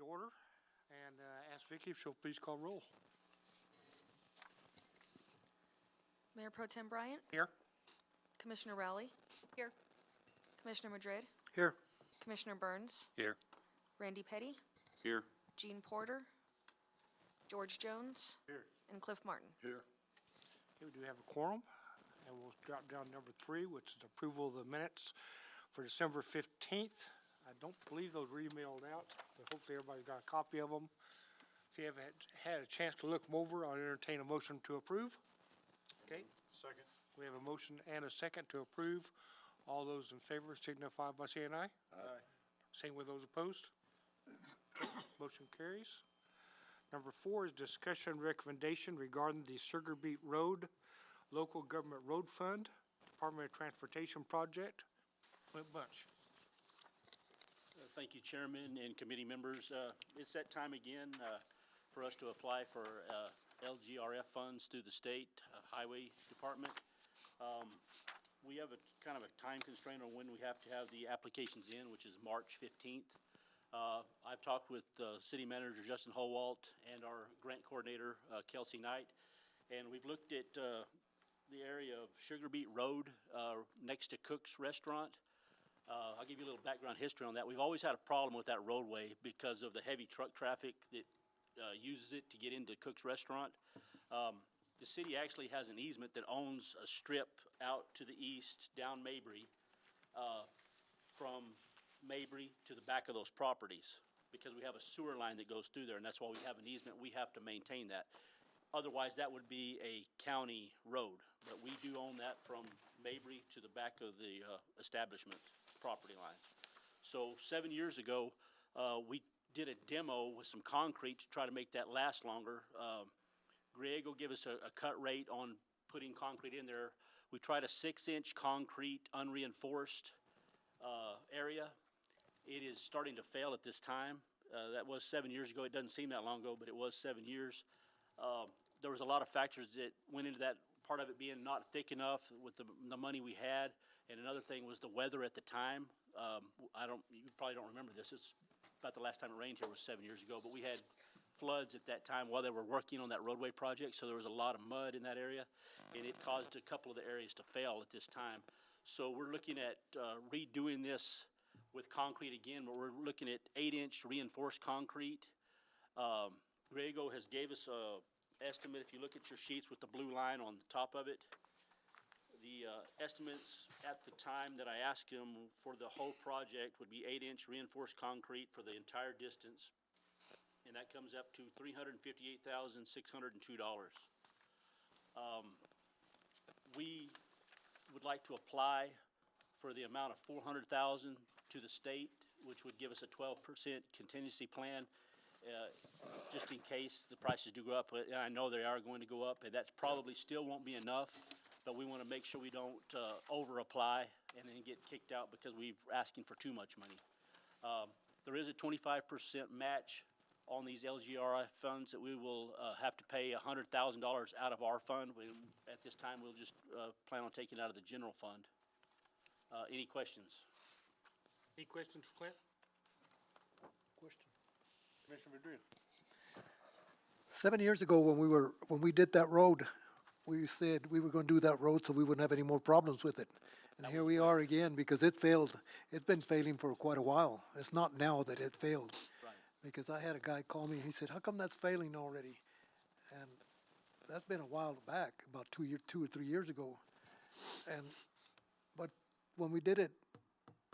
to order and ask Vicki if she'll please call roll. Mayor Pro Tem Bryant, Here. Commissioner Rowley, Here. Commissioner Madrid, Here. Commissioner Burns, Here. Randy Petty, Here. Jean Porter, George Jones, Here. and Cliff Martin. Here. Okay, we do have a quorum, and we'll drop down to number 3, which is approval of the minutes for December 15th. I don't believe those were emailed out, but hopefully everybody's got a copy of them. If you haven't had a chance to look them over, I'll entertain a motion to approve. Okay, Second. we have a motion and a second to approve. All those in favor signify by saying aye. Aye. Same with those opposed. Okay, motion carries. Number 4 is discussion recommendation regarding the Sugar Beet Road Local Government Road Fund, Department of Transportation project. Clint Bunch. Thank you, Chairman and committee members. It's that time again for us to apply for LGRF funds through the state highway department. We have a kind of a time constraint on when we have to have the applications in, which is March 15th. I've talked with City Manager Justin Holwalt and our grant coordinator Kelsey Knight, and we've looked at the area of Sugar Beet Road next to Cook's Restaurant. I'll give you a little background history on that. We've always had a problem with that roadway because of the heavy truck traffic that uses it to get into Cook's Restaurant. The city actually has an easement that owns a strip out to the east down Mabry, from Mabry to the back of those properties, because we have a sewer line that goes through there, and that's why we have an easement. We have to maintain that. Otherwise, that would be a county road, but we do own that from Mabry to the back of the establishment property line. So 7 years ago, we did a demo with some concrete to try to make that last longer. Griego gave us a cut rate on putting concrete in there. We tried a 6-inch concrete unreinforced area. It is starting to fail at this time. That was 7 years ago. It doesn't seem that long ago, but it was 7 years. There was a lot of factors that went into that, part of it being not thick enough with the money we had, and another thing was the weather at the time. You probably don't remember this. It's about the last time it rained here was 7 years ago, but we had floods at that time while they were working on that roadway project, so there was a lot of mud in that area, and it caused a couple of the areas to fail at this time. So we're looking at redoing this with concrete again, but we're looking at 8-inch reinforced concrete. Griego has gave us a estimate. If you look at your sheets with the blue line on the top of it, the estimates at the time that I asked him for the whole project would be 8-inch reinforced concrete for the entire distance, and that comes up to $358,602. We would like to apply for the amount of $400,000 to the state, which would give us a 12% contingency plan, just in case the prices do go up. But I know they are going to go up, and that probably still won't be enough, but we want to make sure we don't over-apply and then get kicked out because we're asking for too much money. There is a 25% match on these LGRI funds that we will have to pay $100,000 out of our fund. At this time, we'll just plan on taking it out of the general fund. Any questions? Any questions for Clint? Question. Commissioner Madrid. 7 years ago, when we did that road, we said we were going to do that road so we wouldn't have any more problems with it. And here we are again because it failed. It's been failing for quite a while. It's not now that it failed. Right. Because I had a guy call me, he said, how come that's failing already? And that's been a while back, about 2 or 3 years ago. But when we did it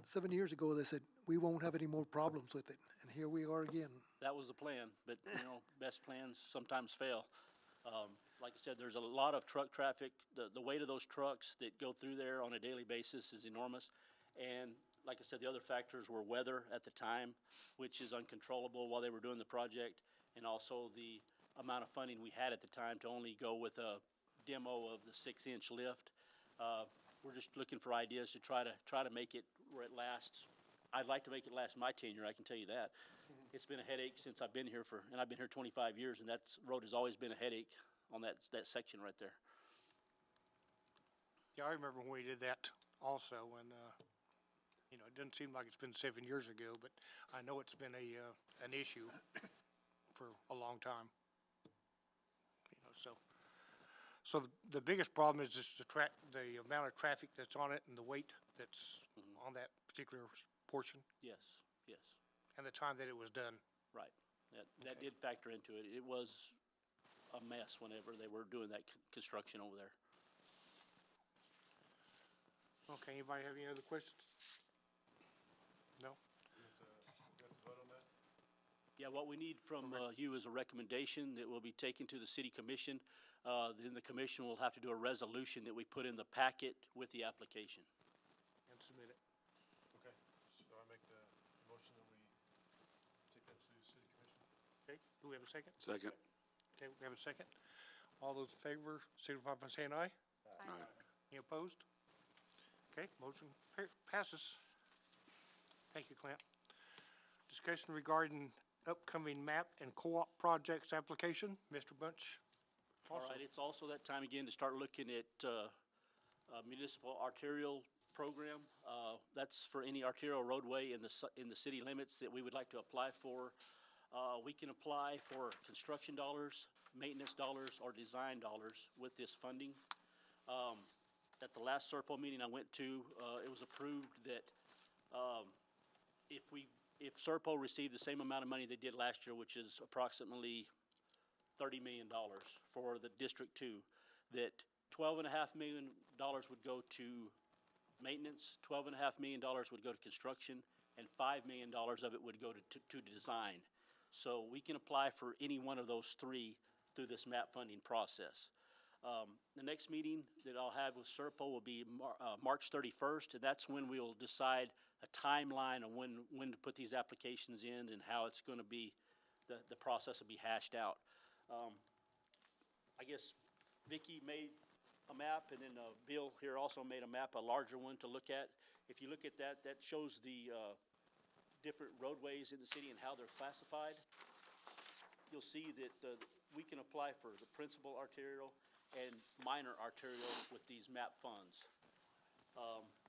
7 years ago, they said, we won't have any more problems with it. And here we are again. That was the plan, but best plans sometimes fail. Like I said, there's a lot of truck traffic. The weight of those trucks that go through there on a daily basis is enormous. And like I said, the other factors were weather at the time, which is uncontrollable while they were doing the project, and also the amount of funding we had at the time to only go with a demo of the 6-inch lift. We're just looking for ideas to try to make it where it lasts. I'd like to make it last my tenure, I can tell you that. It's been a headache since I've been here and I've been here 25 years, and that road has always been a headache on that section right there. Yeah, I remember when we did that also, and You know, it doesn't seem like it's been 7 years ago, but I know it's been an issue for a long time. You know, so the biggest problem is just the amount of traffic that's on it and the weight that's on that particular portion Yes, yes, and the time that it was done. right. That did factor into it. It was a mess whenever they were doing that construction over there. Okay, anybody have any other questions? No? Yeah, what we need from you is a recommendation that will be taken to the city commission. Then the commission will have to do a resolution that we put in the packet with the application. And submit it. Okay, so I make the motion that we take that to the city commission. Okay, do we have a second? Second. Okay, we have a second. All those in favor signify by saying aye. Aye. Any opposed? Okay, motion passes. Thank you, Clint. Discussion regarding upcoming map and co-op projects application. Mr. Bunch? All right, it's also that time again to start looking at municipal arterial program. That's for any arterial roadway in the city limits that we would like to apply for. We can apply for construction dollars, maintenance dollars, or design dollars with this funding. At the last SERPO meeting I went to, it was approved that if SERPO received the same amount of money they did last year, which is approximately $30 million for the District 2, that $12.5 million would go to maintenance, $12.5 million would go to construction, and $5 million of it would go to design. So we can apply for any one of those three through this MAP funding process. The next meeting that I'll have with SERPO will be March 31st, and that's when we'll decide a timeline on when to put these applications in and how it's going to be, the process will be hashed out. I guess Vicki made a map, and then Bill here also made a map, a larger one to look at. If you look at that, that shows the different roadways in the city and how they're classified. You'll see that we can apply for the principal arterial and minor arterial with these MAP funds.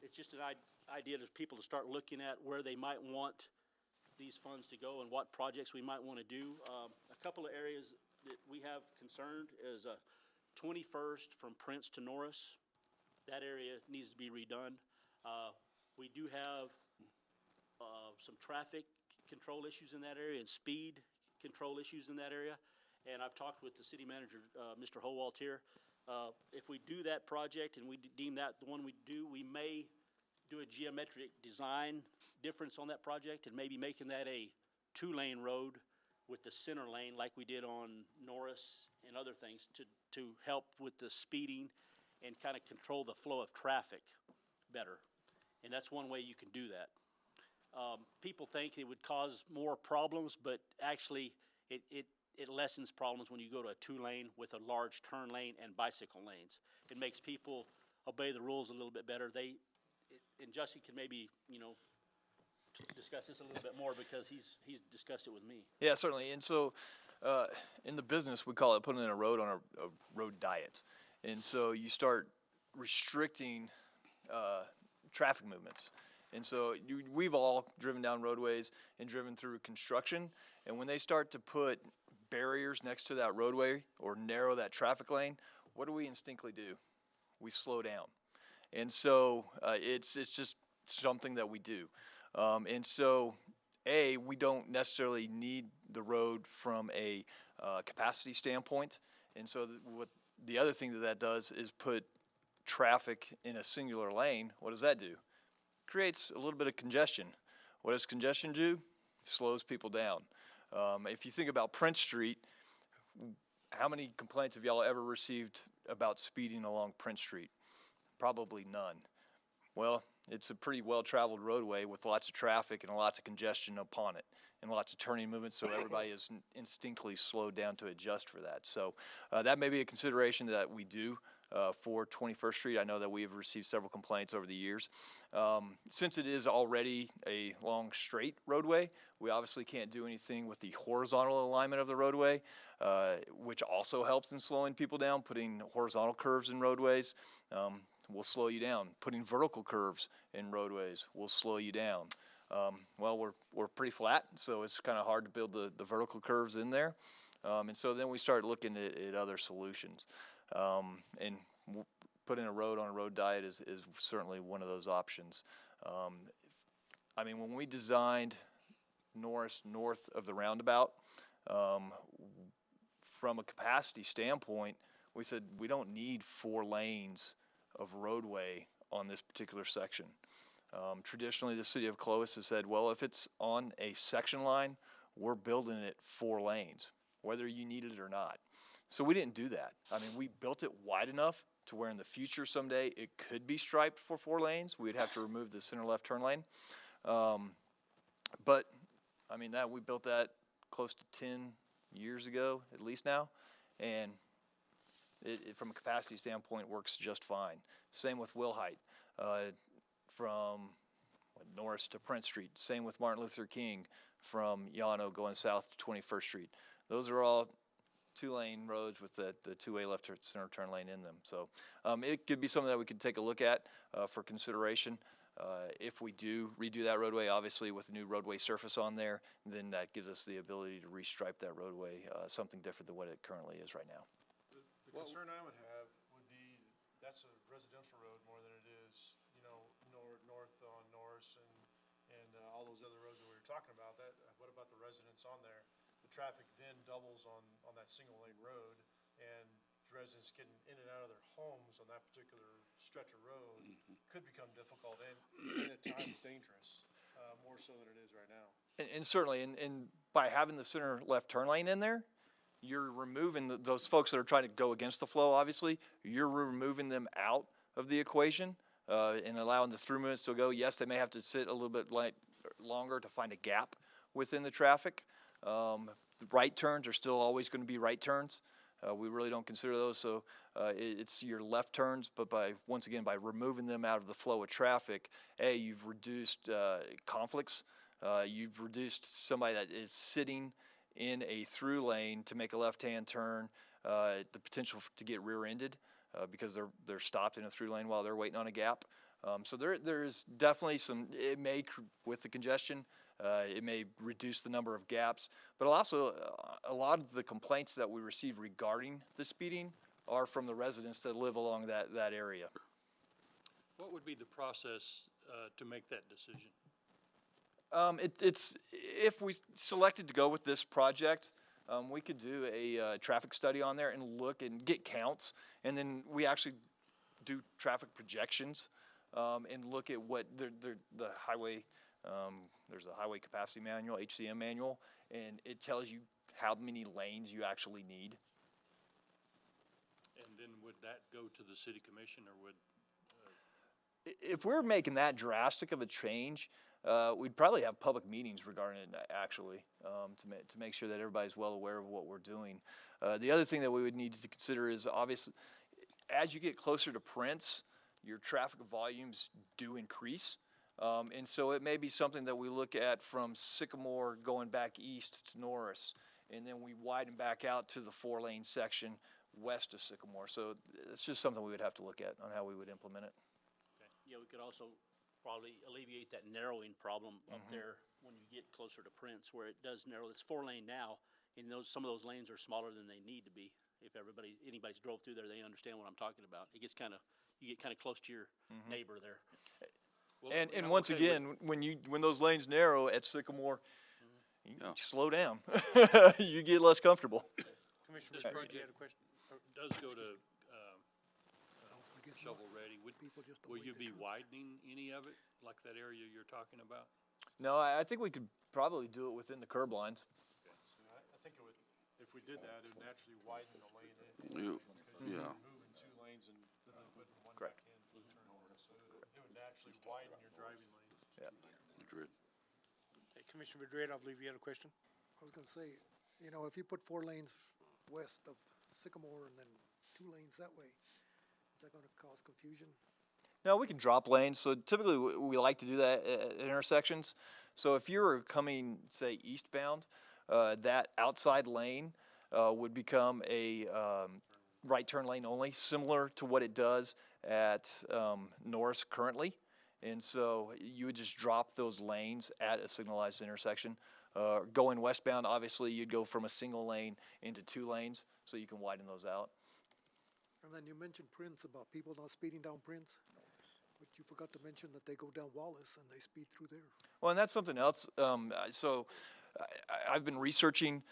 It's just an idea to people to start looking at where they might want these funds to go and what projects we might want to do. A couple of areas that we have concerned is 21st from Prince to Norris. That area needs to be redone. We do have some traffic control issues in that area and speed control issues in that area. And I've talked with the city manager, Mr. Howald here. If we do that project and we deem that the one we do, we may do a geometric design difference on that project and maybe making that a 2-lane road with the center lane like we did on Norris and other things to help with the speeding and kind of control the flow of traffic better. And that's one way you can do that. People think it would cause more problems, but actually it lessens problems when you go to a 2-lane with a large turn lane and bicycle lanes. It makes people obey the rules a little bit better. And Justin can maybe, discuss this a little bit more because he's discussed it with me. Yeah, certainly. And so in the business, we call it putting in a road on a road diet. And so you start restricting traffic movements. And so we've all driven down roadways and driven through construction. And when they start to put barriers next to that roadway or narrow that traffic lane, what do we instinctively do? We slow down. And so it's just something that we do. And so, we don't necessarily need the road from a capacity standpoint. And so what the other thing that does is put traffic in a singular lane. What does that do? Creates a little bit of congestion. What does congestion do? Slows people down. If you think about Prince Street, how many complaints have y'all ever received about speeding along Prince Street? Probably none. Well, it's a pretty well-traveled roadway with lots of traffic and lots of congestion upon it and lots of turning movements, so everybody is instinctively slowed down to adjust for that. So that may be a consideration that we do for 21st Street. I know that we have received several complaints over the years. Since it is already a long straight roadway, we obviously can't do anything with the horizontal alignment of the roadway, which also helps in slowing people down, putting horizontal curves in roadways. will slow you down. Putting vertical curves in roadways will slow you down. Well, we're pretty flat, so it's kind of hard to build the vertical curves in there. And so then we start looking at other solutions. And putting a road on a road diet is certainly one of those options. I mean, when we designed Norris north of the roundabout, from a capacity standpoint, we said we don't need 4 lanes of roadway on this particular section. Traditionally, the city of Clovis has said, well, if it's on a section line, we're building it 4 lanes, whether you need it or not. So we didn't do that. I mean, we built it wide enough to where in the future someday it could be striped for 4 lanes. We'd have to remove the center left turn lane. But, I mean, we built that close to 10 years ago, at least now, and it from a capacity standpoint works just fine. Same with Wilhite, from Norris to Prince Street. Same with Martin Luther King from Llano going south to 21st Street. Those are all 2-lane roads with the 2-way left center turn lane in them. So it could be something that we could take a look at for consideration. If we do redo that roadway, obviously with a new roadway surface on there, then that gives us the ability to restripe that roadway, something different than what it currently is right now. The concern I would have would be, that's a residential road more than it is, you know, north on Norris and all those other roads that we were talking about. What about the residents on there? The traffic then doubles on that single lane road, and residents getting in and out of their homes on that particular stretch of road could become difficult and at times dangerous, more so than it is right now. And certainly, and by having the center left turn lane in there, you're removing those folks that are trying to go against the flow, obviously, you're removing them out of the equation and allowing the through movements to go. Yes, they may have to sit a little bit longer to find a gap within the traffic. The right turns are still always going to be right turns. We really don't consider those, so it's your left turns, but once again, by removing them out of the flow of traffic, you've reduced conflicts. You've reduced somebody that is sitting in a through lane to make a left-hand turn, the potential to get rear-ended because they're stopped in a through lane while they're waiting on a gap. So there's definitely it may, with the congestion, it may reduce the number of gaps, but also a lot of the complaints that we receive regarding the speeding are from the residents that live along that area. What would be the process to make that decision? It's if we selected to go with this project, we could do a traffic study on there and look and get counts, and then we actually do traffic projections and look at what the highway. There's a highway capacity manual, HCM manual, and it tells you how many lanes you actually need. And then would that go to the city commission, or would? If we're making that drastic of a change, we'd probably have public meetings regarding it, actually, to make sure that everybody's well aware of what we're doing. The other thing that we would need to consider is, obviously, as you get closer to Prince, your traffic volumes do increase. And so it may be something that we look at from Sycamore going back east to Norris, and then we widen back out to the 4-lane section west of Sycamore. So it's just something we would have to look at on how we would implement it. Okay. Yeah, we could also probably alleviate that narrowing problem up there when you get closer to Prince, where it does narrow. It's 4-lane now, and some of those lanes are smaller than they need to be. If anybody's drove through there, they understand what I'm talking about. You get kind of close to your neighbor there. Well, And once again, when those lanes narrow at Sycamore, you slow down. You get less comfortable. Commissioner, This you project had a question? does go to shovel ready. Will you be widening any of it, like that area you're talking about? No, I think we could probably do it within the curb lines. I think it would, if we did that, it would naturally widen the lane in. Because you're moving 2 lanes and putting one back Correct. in. So it would naturally widen your driving lanes. Yeah. Hey, Commissioner Madrid, I believe you had a question? I was gonna say, if you put 4 lanes west of Sycamore and then 2 lanes that way, is that gonna cause confusion? No, we can drop lanes. So typically we like to do that at intersections. So if you were coming, say, eastbound, that outside lane would become a right turn lane only, similar to what it does at Norris currently. And so you would just drop those lanes at a signalized intersection. Going westbound, obviously, you'd go from a single lane into 2 lanes, so you can widen those out. And then you mentioned Prince, about people not speeding down Prince, but you forgot to mention that they go down Wallace and they speed through there. Well, and that's something else. I've been researching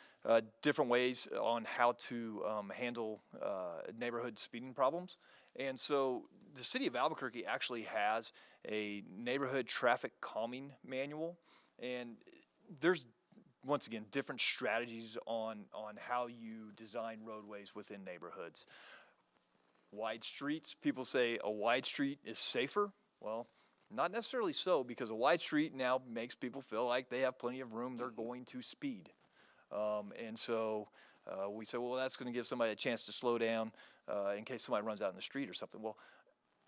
different ways on how to handle neighborhood speeding problems. And so the city of Albuquerque actually has a neighborhood traffic calming manual. And there's, once again, different strategies on how you design roadways within neighborhoods. Wide streets, people say a wide street is safer. Well, not necessarily so, because a wide street now makes people feel like they have plenty of room, they're going to speed. And so we say, well, that's going to give somebody a chance to slow down in case somebody runs out in the street or something. Well,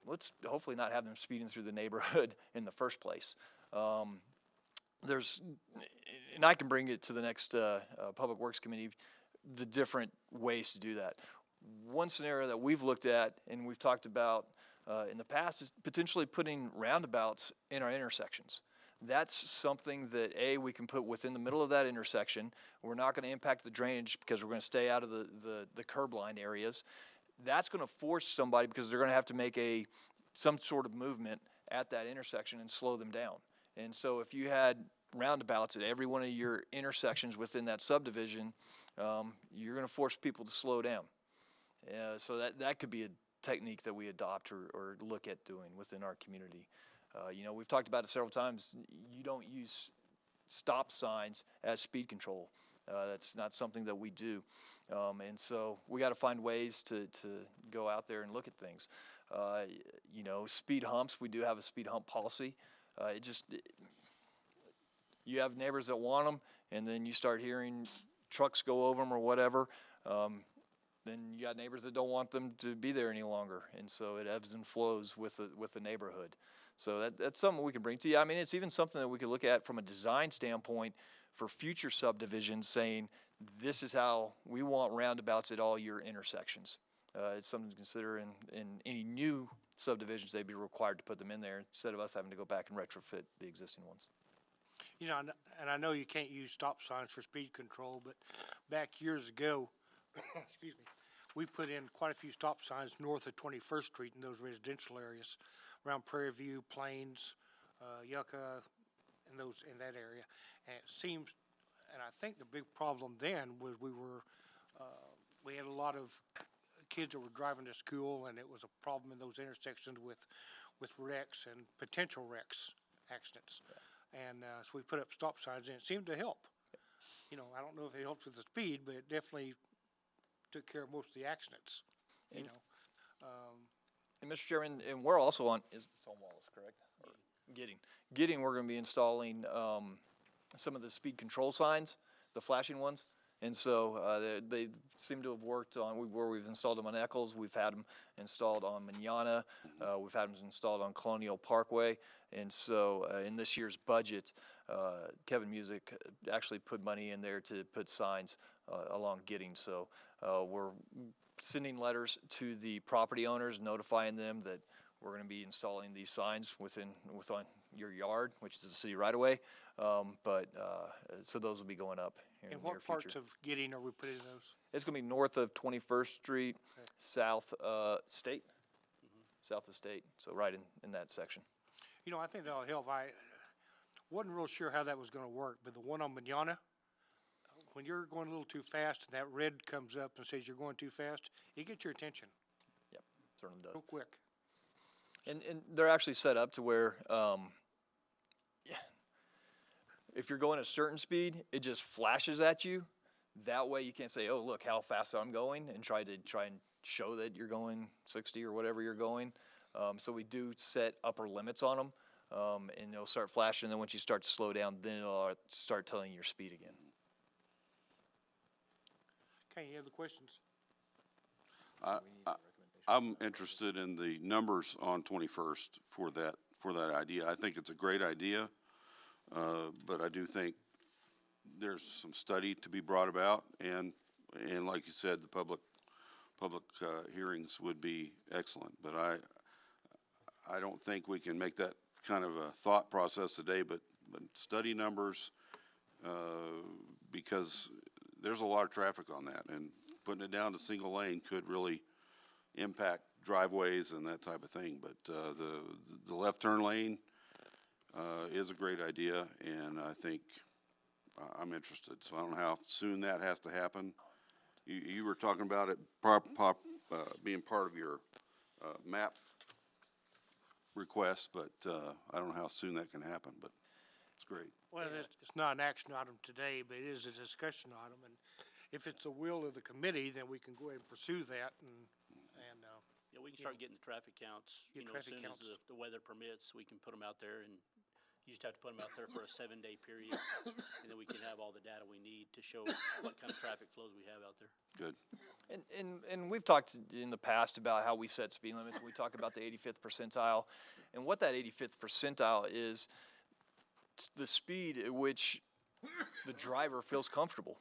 let's hopefully not have them speeding through the neighborhood in the first place. And I can bring it to the next Public Works Committee, the different ways to do that. One scenario that we've looked at and we've talked about in the past is potentially putting roundabouts in our intersections. That's something that, we can put within the middle of that intersection. We're not going to impact the drainage because we're going to stay out of the curb line areas. That's going to force somebody, because they're going to have to make some sort of movement at that intersection and slow them down. And so if you had roundabouts at every one of your intersections within that subdivision, you're going to force people to slow down. So that could be a technique that we adopt or look at doing within our community. We've talked about it several times. You don't use stop signs as speed control. That's not something that we do. And so we got to find ways to go out there and look at things. Speed humps, we do have a speed hump policy. You have neighbors that want them, and then you start hearing trucks go over them or whatever. Then you got neighbors that don't want them to be there any longer, and so it ebbs and flows with the neighborhood. So that's something we can bring to you. I mean, it's even something that we could look at from a design standpoint for future subdivisions, saying this is how we want roundabouts at all your intersections. It's something to consider in any new subdivisions. They'd be required to put them in there instead of us having to go back and retrofit the existing ones. And I know you can't use stop signs for speed control, but back years ago, excuse me, we put in quite a few stop signs north of 21st Street in those residential areas, around Prairie View, Plains, Yucca, in that area. And it seems, and I think the big problem then was we had a lot of kids that were driving to school, and it was a problem in those intersections with wrecks and potential wrecks, accidents. And so we put up stop signs, and it seemed to help. I don't know if it helped with the speed, but it definitely took care of most of the accidents, And Mr. Chairman, and we're also it's on Wallace, correct? Or Gidding, we're going to be installing some of the speed control signs, the flashing ones. And so they seem to have worked on, where we've installed them on Eccles, we've had them installed on Manana, we've had them installed on Colonial Parkway. And so in this year's budget, Kevin Music actually put money in there to put signs along Gidding. So we're sending letters to the property owners, notifying them that we're going to be installing these signs within your yard, which is the city right away. So those will be going up here in And the near what parts future. of Gidding are we putting those? It's going to be north of 21st Street, Okay. south State, south of State. So right in that section. I think that'll help. I wasn't real sure how that was going to work, but the one on Manana, when you're going a little too fast and that red comes up and says you're going too fast, it gets your attention Yep, certainly does. real quick. And they're actually set up to where if you're going a certain speed, it just flashes at you. That way you can't say, oh, look how fast I'm going, and try and show that you're going 60 or whatever you're going. So we do set upper limits on them, and it'll start flashing. And then once you start to slow down, then it'll start telling you your speed again. Okay, any other questions? I'm interested in the numbers on 21st for that idea. I think it's a great idea, but I do think there's some study to be brought about, and like you said, the public hearings would be excellent. But I don't think we can make that kind of a thought process today, but study numbers, because there's a lot of traffic on that, and putting it down to single lane could really impact driveways and that type of thing. But the left turn lane is a great idea, and I think I'm interested. So I don't know how soon that has to happen. You were talking about it being part of your map request, but I don't know how soon that can happen, but it's great. Well, it's not an action item today, but it is a discussion item, and if it's the will of the committee, then we can go ahead and pursue that, and, Yeah, we can start getting the traffic counts, Get you know, as traffic soon as counts. the weather permits, we can put them out there, and you just have to put them out there for a 7-day period, and then we can have all the data we need to show what kind of traffic flows we have out there. Good. And we've talked in the past about how we set speed limits. We talk about the 85th percentile, and what that 85th percentile is the speed at which the driver feels comfortable.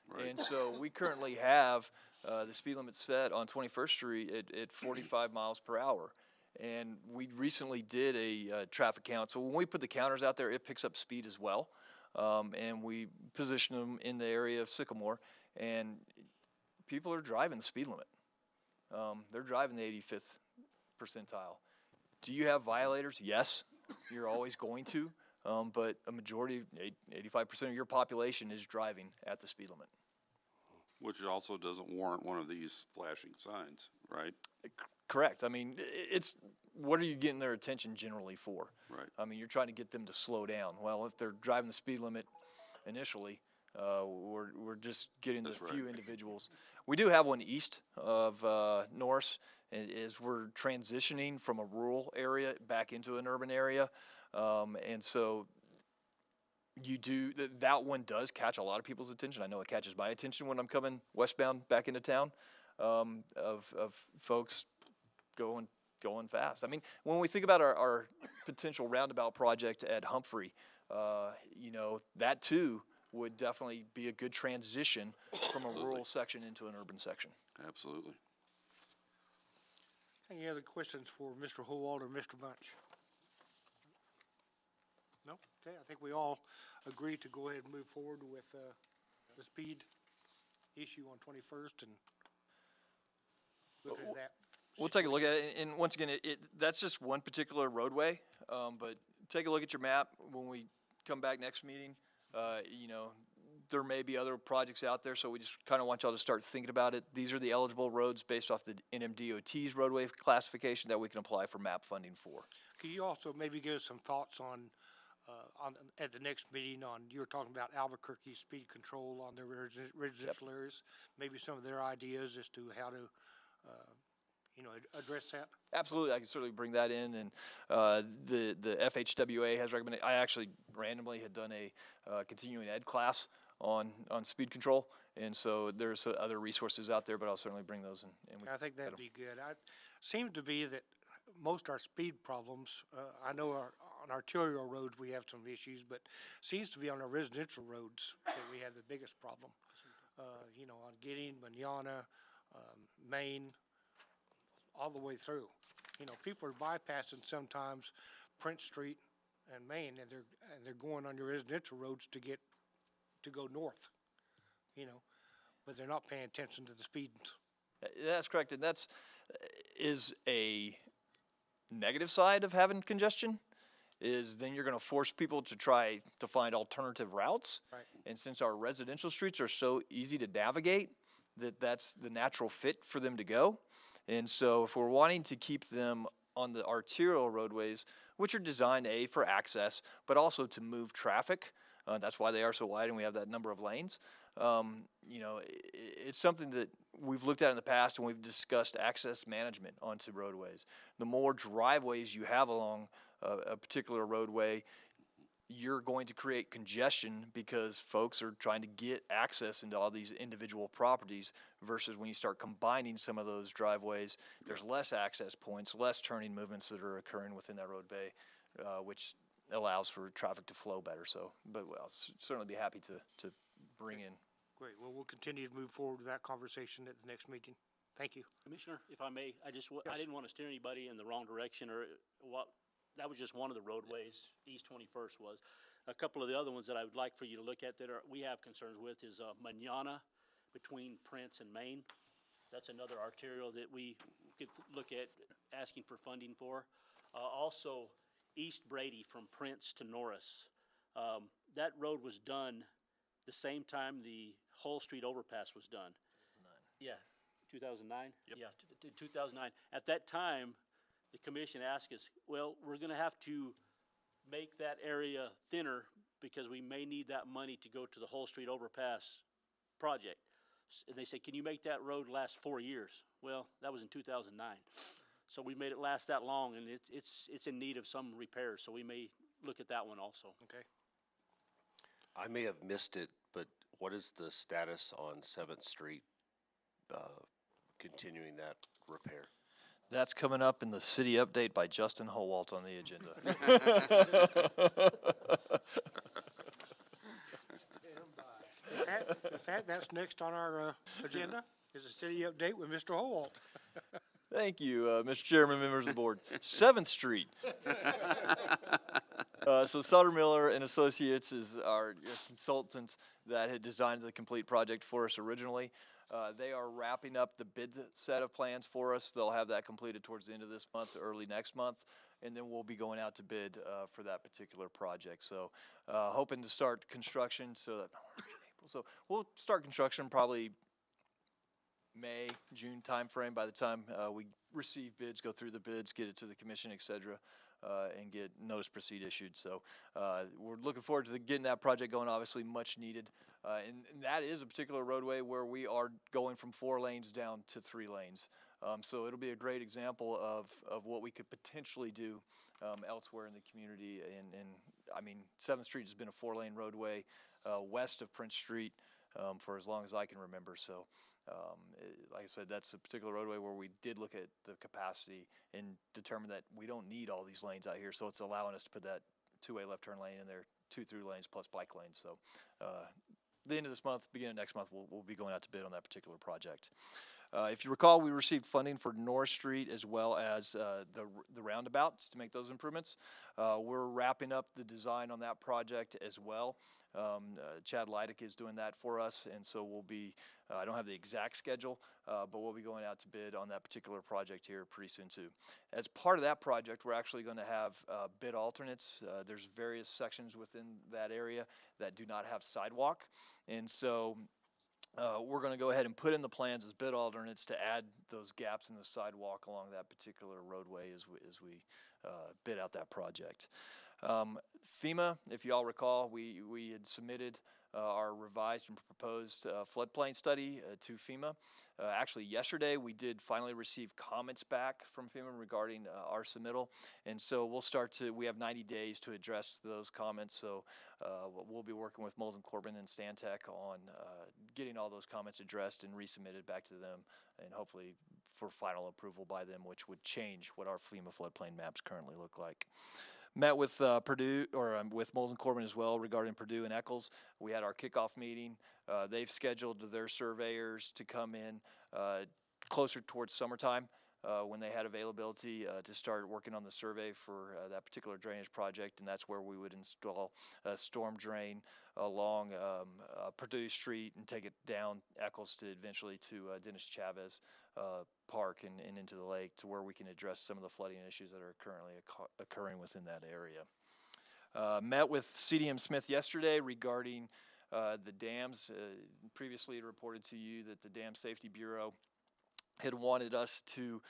Right. And so we currently have the speed limit set on 21st Street at 45 miles per hour. And we recently did a traffic count. So when we put the counters out there, it picks up speed as well. And we position them in the area of Sycamore, and people are driving the speed limit. They're driving the 85th percentile. Do you have violators? Yes, you're always going to. But a majority, 85% of your population is driving at the speed limit. Which also doesn't warrant one of these flashing signs, right? Correct. I mean, it's, what are you getting their attention generally for? Right. I mean, you're trying to get them to slow down. Well, if they're driving the speed limit initially, we're just getting the That's few right. individuals. We do have one east of Norris, as we're transitioning from a rural area back into an urban area. And so you do, that one does catch a lot of people's attention. I know it catches my attention when I'm coming westbound back into town, of folks going fast. I mean, when we think about our potential roundabout project at Humphrey, you know, that too would definitely be a good transition from a rural section into an urban section. Absolutely. Any other questions for Mr. Howald or Mr. Bunch? No? Okay, I think we all agree to go ahead and move forward with the speed issue on 21st and look at that. We'll take a look at it, and once again, that's just one particular roadway, but take a look at your map when we come back next meeting. You know, there may be other projects out there, so we just kind of want y'all to start thinking about it. These are the eligible roads based off the NMDOT's roadway classification that we can apply for MAP funding for. Could you also maybe give us some thoughts on at the next meeting on, you were talking about Albuquerque speed control on their residential areas, maybe some of their ideas as to how to, you know, address that? Absolutely, I can certainly bring that in, and the FHWA has recommended. I actually randomly had done a continuing ed class on speed control, and so there's other resources out there, but I'll certainly bring those in. And I think that'd be good. Seems to be that most our speed problems, I know on arterial roads we have some issues, but seems to be on our residential roads that we have the biggest problem. You know, on Gidding, Manana, Maine, all the way through. You know, people are bypassing sometimes Prince Street and Maine, and they're going on your residential roads to go north. You know, but they're not paying attention to the speeds. That's correct, and that's is a negative side of having congestion. Is then you're going to force people to try to find alternative routes. Right. And since our residential streets are so easy to navigate, that's the natural fit for them to go. And so if we're wanting to keep them on the arterial roadways, which are designed for access, but also to move traffic, that's why they are so wide and we have that number of lanes. You know, it's something that we've looked at in the past, and we've discussed access management onto roadways. The more driveways you have along a particular roadway, you're going to create congestion because folks are trying to get access into all these individual properties, versus when you start combining some of those driveways, there's less access points, less turning movements that are occurring within that roadway, which allows for traffic to flow better. So, but I'll certainly be happy to bring in. Great. Well, we'll continue to move forward with that conversation at the next meeting. Thank you. Commissioner, if I may, I Yes. didn't want to steer anybody in the wrong direction or what, that was just one of the roadways, East 21st was. A couple of the other ones that I would like for you to look at that we have concerns with is, Manana between Prince and Main. That's another arterial that we could look at asking for funding for. Also, East Brady from Prince to Norris. That road was done the same time the Hull Street overpass was done. Yeah, 2009? Yep. Yeah, 2009. At that time, the commission asked us, well, we're gonna have to make that area thinner because we may need that money to go to the Hull Street overpass project. And they said, can you make that road last 4 years? Well, that was in 2009. So we made it last that long, and it's in need of some repairs, so we may look at that one also. Okay. I may have missed it, but what is the status on 7th Street, continuing that repair? That's coming up in the city update by Justin Howalt on the agenda. In fact, that's next on our agenda, is a city update with Mr. Howalt. Thank you, Mr. Chairman, members of the board. 7th Street. So Sutter Miller and Associates is our consultant that had designed the complete project for us originally. They are wrapping up the bid set of plans for us. They'll have that completed towards the end of this month, early next month, and then we'll be going out to bid for that particular project. So hoping to start construction so we'll start construction probably May, June timeframe by the time we receive bids, go through the bids, get it to the commission, et cetera, and get notice to proceed issued. So we're looking forward to getting that project going, obviously much needed. And that is a particular roadway where we are going from 4 lanes down to 3 lanes. So it'll be a great example of what we could potentially do elsewhere in the community. And I mean, 7th Street has been a 4-lane roadway west of Prince Street for as long as I can remember. So like I said, that's a particular roadway where we did look at the capacity and determine that we don't need all these lanes out here. So it's allowing us to put that 2-way left turn lane in there, 2 through lanes plus bike lanes. So the end of this month, beginning of next month, we'll be going out to bid on that particular project. If you recall, we received funding for North Street as well as the roundabouts to make those improvements. We're wrapping up the design on that project as well. Chad Leidick is doing that for us, and so we'll be, I don't have the exact schedule, but we'll be going out to bid on that particular project here pretty soon too. As part of that project, we're actually going to have bid alternates. There's various sections within that area that do not have sidewalk, and so we're going to go ahead and put in the plans as bid alternates to add those gaps in the sidewalk along that particular roadway as we bid out that project. FEMA, if you all recall, we had submitted our revised and proposed floodplain study to FEMA. Actually, yesterday we did finally receive comments back from FEMA regarding our submittal, and so we have 90 days to address those comments. So we'll be working with Moulton Corbin and Stantec on getting all those comments addressed and resubmitted back to them, and hopefully for final approval by them, which would change what our FEMA floodplain maps currently look like. Met with Purdue, or with Moulton Corbin as well regarding Purdue and Eccles. We had our kickoff meeting. They've scheduled their surveyors to come in closer towards summertime when they had availability to start working on the survey for that particular drainage project, and that's where we would install a storm drain along Purdue Street and take it down Eccles to eventually to Dennis Chavez Park and into the lake, to where we can address some of the flooding issues that are currently occurring within that area. Met with CDM Smith yesterday regarding the dams. Previously it reported to you that the Dam Safety Bureau had wanted us to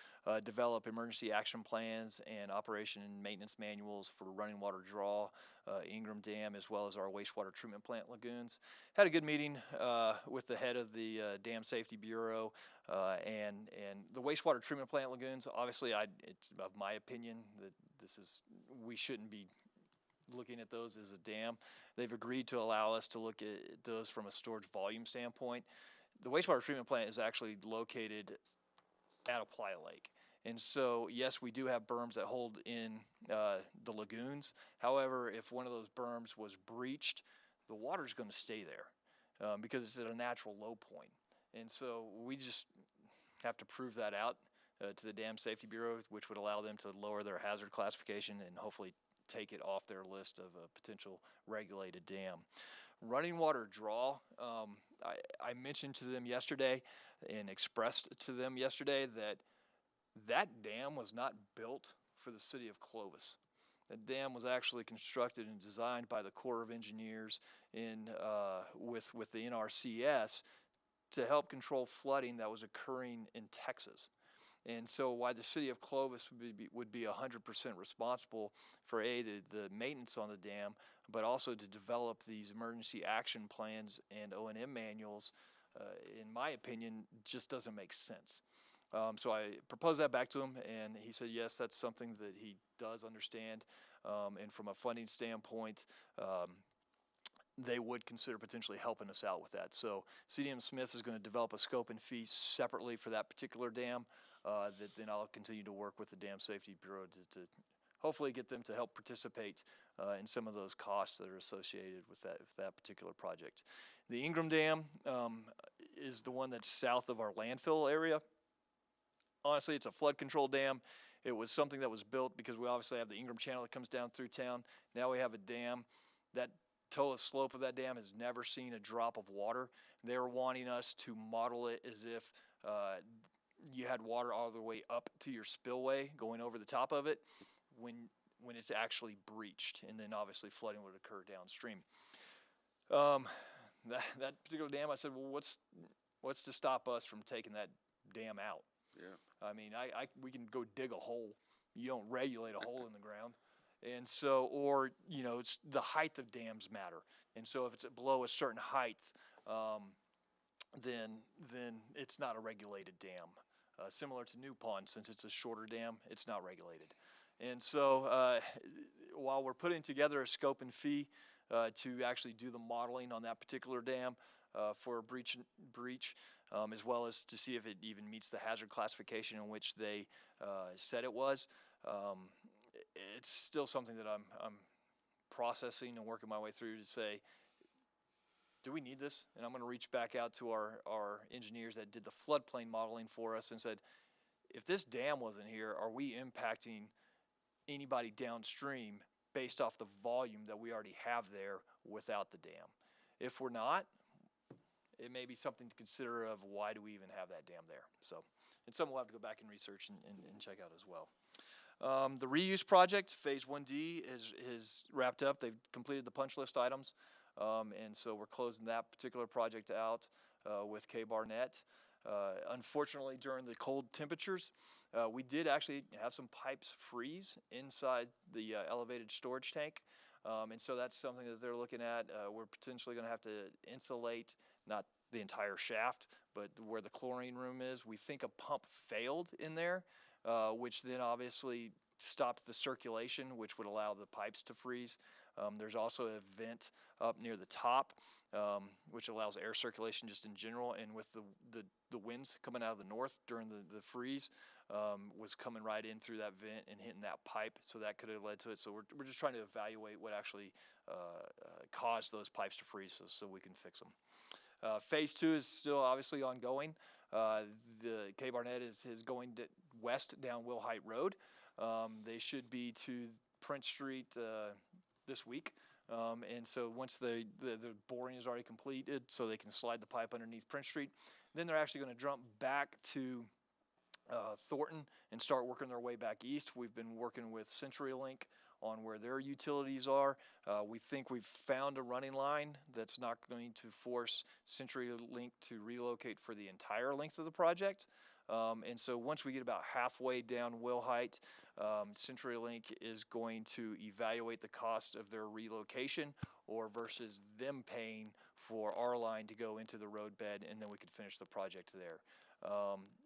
develop emergency action plans and operation and maintenance manuals for running water draw, Ingram Dam, as well as our wastewater treatment plant lagoons. Had a good meeting with the head of the Dam Safety Bureau and the wastewater treatment plant lagoons. Obviously, it's of my opinion that we shouldn't be looking at those as a dam. They've agreed to allow us to look at those from a storage volume standpoint. The wastewater treatment plant is actually located at a playa lake. And so, yes, we do have berms that hold in the lagoons. However, if one of those berms was breached, the water's going to stay there because it's at a natural low point. And so have to prove that out to the Dam Safety Bureau, which would allow them to lower their hazard classification and hopefully take it off their list of a potential regulated dam. Running water draw, I mentioned to them yesterday and expressed to them yesterday that that dam was not built for the city of Clovis. That dam was actually constructed and designed by the Corps of Engineers with the NRCS to help control flooding that was occurring in Texas. And so why the city of Clovis would be 100% responsible for the maintenance on the dam, but also to develop these emergency action plans and O&M manuals, in my opinion, just doesn't make sense. So I proposed that back to him, and he said, yes, that's something that he does understand. And from a funding standpoint, they would consider potentially helping us out with that. So CDM Smith is going to develop a scope and fee separately for that particular dam. That then I'll continue to work with the Dam Safety Bureau to hopefully get them to help participate in some of those costs that are associated with that particular project. The Ingram Dam is the one that's south of our landfill area. Honestly, it's a flood control dam. It was something that was built because we obviously have the Ingram Channel that comes down through town. Now we have a dam. That total slope of that dam has never seen a drop of water. They're wanting us to model it as if you had water all the way up to your spillway going over the top of it when it's actually breached, and then obviously flooding would occur downstream. That particular dam, I said, well, what's to stop us from taking that dam out? Yeah. I mean, we can go dig a hole. You don't regulate a hole in the ground. And so, or, you know, it's the height of dams matter. And so if it's below a certain height, then it's not a regulated dam. Similar to New Pond, since it's a shorter dam, it's not regulated. And so while we're putting together a scope and fee to actually do the modeling on that particular dam for a breach, as well as to see if it even meets the hazard classification in which they said it was, it's still something that I'm processing and working my way through to say, do we need this? And I'm going to reach back out to our engineers that did the floodplain modeling for us and said, if this dam wasn't here, are we impacting anybody downstream based off the volume that we already have there without the dam? If we're not, it may be something to consider of why do we even have that dam there. So it's something we'll have to go back and research and check out as well. The reuse project, phase 1D, is wrapped up. They've completed the punch list items. And so we're closing that particular project out with K-Barnett. Unfortunately, during the cold temperatures, we did actually have some pipes freeze inside the elevated storage tank. And so that's something that they're looking at. We're potentially going to have to insulate, not the entire shaft, but where the chlorine room is. We think a pump failed in there, which then obviously stopped the circulation, which would allow the pipes to freeze. There's also a vent up near the top, which allows air circulation just in general. And with the winds coming out of the north during the freeze, was coming right in through that vent and hitting that pipe. So that could have led to it. So we're just trying to evaluate what actually caused those pipes to freeze so we can fix them. Phase 2 is still obviously ongoing. The K-Barnett is going west down Will Height Road. They should be to Prince Street this week. And so once the boring is already completed, so they can slide the pipe underneath Prince Street, then they're actually going to jump back to Thornton and start working their way back east. We've been working with CenturyLink on where their utilities are. We think we've found a running line that's not going to force CenturyLink to relocate for the entire length of the project. And so once we get about halfway down Will Height, CenturyLink is going to evaluate the cost of their relocation or versus them paying for our line to go into the roadbed, and then we could finish the project there.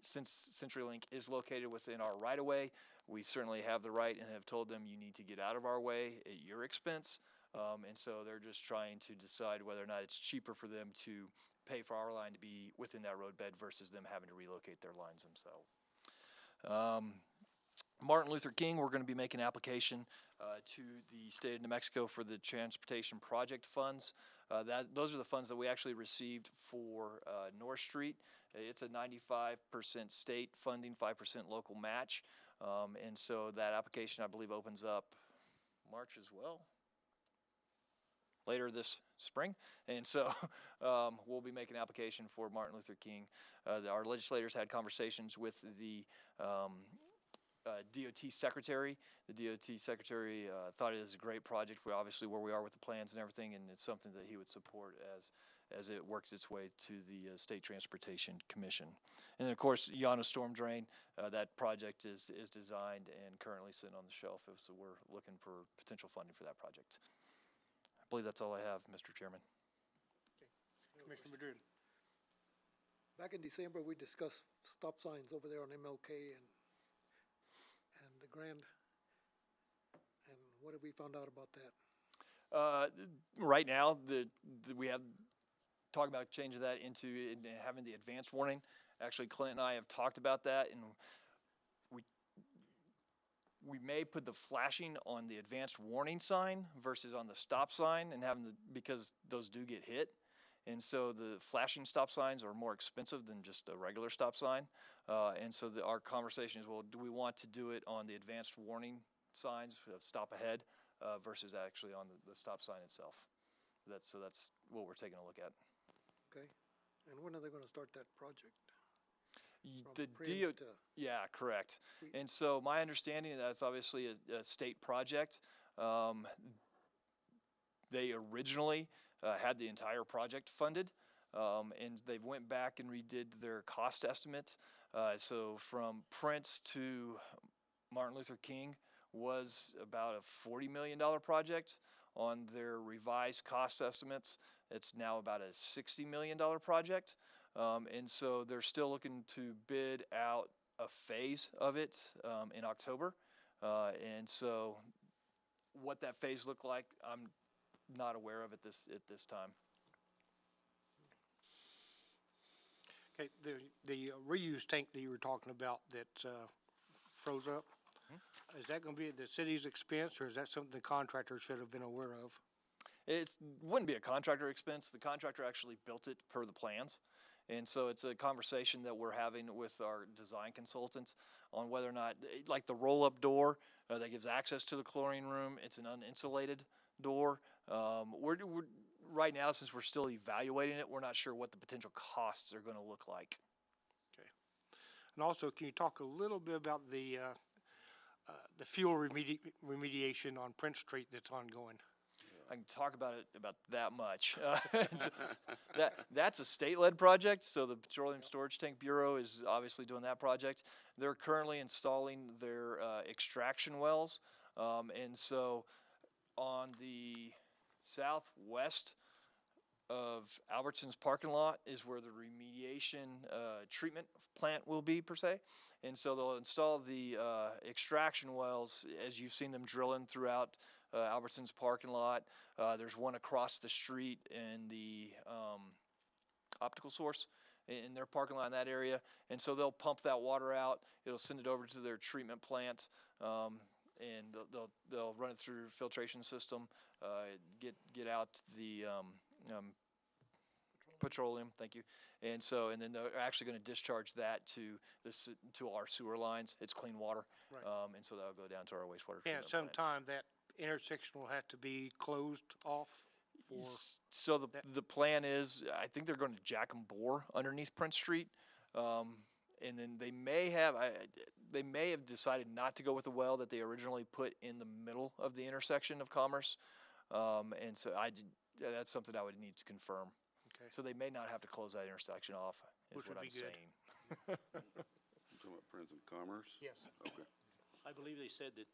Since CenturyLink is located within our right-of-way, we certainly have the right and have told them you need to get out of our way at your expense. And so they're just trying to decide whether or not it's cheaper for them to pay for our line to be within that roadbed versus them having to relocate their lines themselves. Martin Luther King, we're going to be making an application to the state of New Mexico for the transportation project funds. Those are the funds that we actually received for North Street. It's a 95% state funding, 5% local match. And so that application, I believe, opens up March as well, later this spring. And so we'll be making an application for Martin Luther King. Our legislators had conversations with the DOT secretary. The DOT secretary thought it is a great project. We're obviously where we are with the plans and everything, and it's something that he would support as it works its way to the State Transportation Commission. And then, of course, Llano Storm Drain, that project is designed and currently sitting on the shelf, so we're looking for potential funding for that project. I believe that's all I have, Mr. Chairman. Commissioner Madrid. Back in December, we discussed stop signs over there on MLK and the Grand. And what have we found out about that? Right now, we have talked about changing that into having the advanced warning. Actually, Clint and I have talked about that, and we may put the flashing on the advanced warning sign versus on the stop sign, and because those do get hit. And so the flashing stop signs are more expensive than just a regular stop sign. And so our conversation is, well, do we want to do it on the advanced warning signs, stop ahead, versus actually on the stop sign itself? So that's what we're taking a look at. Okay. And when are they going to start that project? The Prince DOT, yeah, correct. And so my understanding is that's obviously a state project. They originally had the entire project funded, and they went back and redid their cost estimate. So from Prince to Martin Luther King was about a $40 million project. On their revised cost estimates, it's now about a $60 million project. And so they're still looking to bid out a phase of it in October. And so what that phase looked like, I'm not aware of at this time. Okay, the reuse tank that you were talking about that froze up, is that going to be at the city's expense, or is that something the contractor should have been aware of? It wouldn't be a contractor expense. The contractor actually built it per the plans. And so it's a conversation that we're having with our design consultants on whether or not, like the roll-up door that gives access to the chlorine room, it's an uninsulated door. We're right now, since we're still evaluating it, we're not sure what the potential costs are going to look like. Okay. And also, can you talk a little bit about the fuel remediation on Prince Street that's ongoing? I can talk about it about that much. That's a state-led project, so the Petroleum Storage Tank Bureau is obviously doing that project. They're currently installing their extraction wells, and so on the southwest of Albertson's parking lot is where the remediation treatment plant will be, per se. And so they'll install the extraction wells as you've seen them drilling throughout Albertson's parking lot. There's one across the street in the optical source in their parking lot in that area. And so they'll pump that water out. It'll send it over to their treatment plant, and they'll run it through filtration system, get out the petroleum. Thank you. And then they're actually going to discharge that to our sewer lines. It's clean water, Right. And so that'll go down to our wastewater And treatment at some plant. time, that intersection will have to be closed off? So the plan is, I think they're going to jack and bore underneath Prince Street, and then they may have decided not to go with the well that they originally put in the middle of the intersection of Commerce, and so that's something I would need to confirm. Okay. So they may not have to close that intersection off, is Which what would I'm be good. saying. You talking about Prince and Commerce? Yes. Okay. I believe they said that,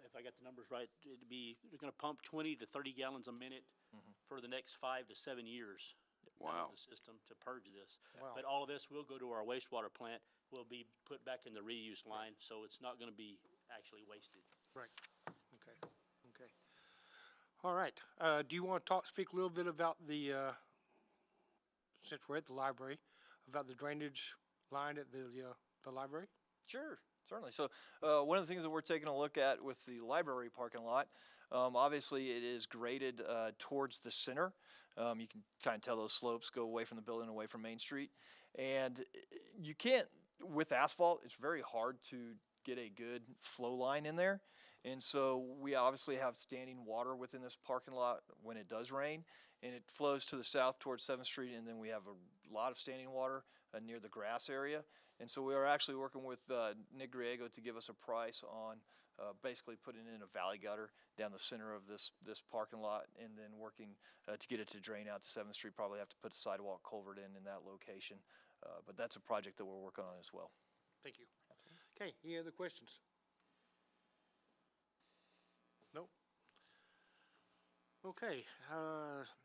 if I got the numbers right, they're gonna pump 20 to 30 gallons a minute for the next 5 to 7 years. Out Wow. of the system to purge this. Wow. But all of this will go to our wastewater plant, will be put back in the reuse line, so it's not gonna be actually wasted. Right. Okay. Okay. All right. Do you want to speak a little bit about since we're at the library, about the drainage line at the library? Sure. Certainly. So, one of the things that we're taking a look at with the library parking lot, obviously it is graded towards the center. You can kind of tell those slopes go away from the building, away from Main Street. And you can't, with asphalt, it's very hard to get a good flow line in there. And so we obviously have standing water within this parking lot when it does rain, and it flows to the south towards 7th Street, and then we have a lot of standing water near the grass area. And so we are actually working with Nick Griego to give us a price on basically putting in a valley gutter down the center of this parking lot, and then working to get it to drain out to 7th Street. Probably have to put a sidewalk culvert in that location, but that's a project that we're working on as well. Thank you. Okay, any other questions? Nope. Okay,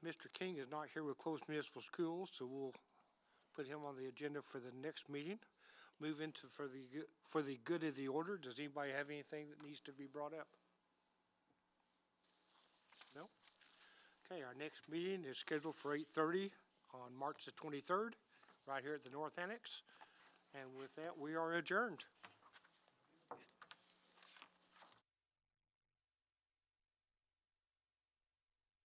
Mr. King is not here with Clovis Municipal Schools, so we'll put him on the agenda for the next meeting. Move into for the good of the order. Does anybody have anything that needs to be brought up? No? Okay, our next meeting is scheduled for 8:30 on March the 23rd, right here at the North Annex. And with that, we are adjourned.